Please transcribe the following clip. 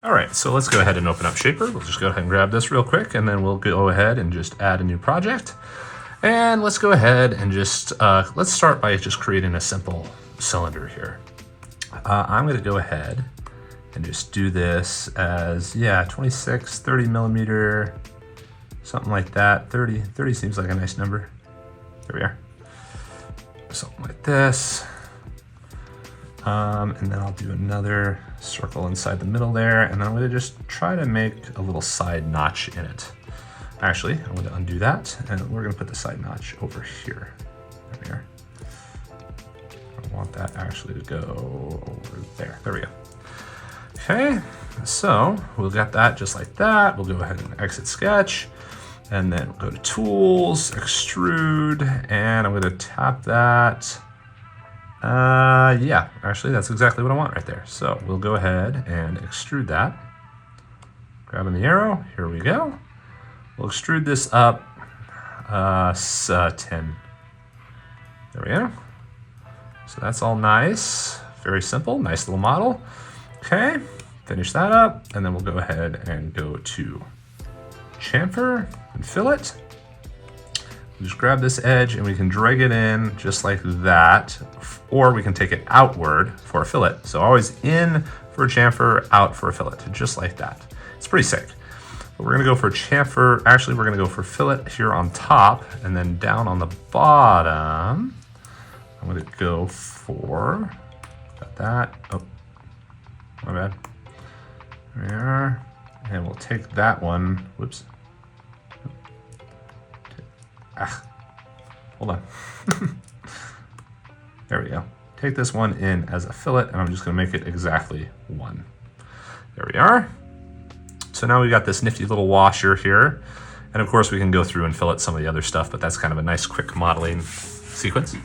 All right, so let's go ahead and open up Shapr. We'll just go ahead and grab this real quick, and then we'll go ahead and just add a new project. And let's go ahead and just, let's start by just creating a simple cylinder here. I'm gonna go ahead and just do this as, 26, 30 millimeter, something like that. 30 seems like a nice number. There we are. Something like this. And then I'll do another circle inside the middle there, and then I'm gonna just try to make a little side notch in it. Actually, I'm gonna undo that, and we're gonna put the side notch over here. There we are. I want that actually to go over there. There we go. Okay, so we've got that just like that. We'll go ahead and exit sketch, and then we'll go to tools, extrude, and I'm gonna tap that. Yeah, actually that's exactly what I want right there. So we'll go ahead and extrude that. Grabbing the arrow, here we go. We'll extrude this up 10. There we go. So that's all nice, very simple, nice little model. Okay, finish that up, and then we'll go ahead and go to chamfer and fillet. Just grab this edge and we can drag it in just like that, or we can take it outward for a fillet. So always in for a chamfer, out for a fillet, just like that. It's pretty sick. But we're gonna go for chamfer, actually we're gonna go for fillet here on top, and then down on the bottom, I'm gonna go for, got that, oh, my bad. There we are, and we'll take that one, whoops. Hold on. There we go. Take this one in as a fillet, and I'm just gonna make it exactly one. There we are. So now we've got this nifty little washer here. And of course we can go through and fillet some of the other stuff, but that's kind of a nice quick modeling sequence.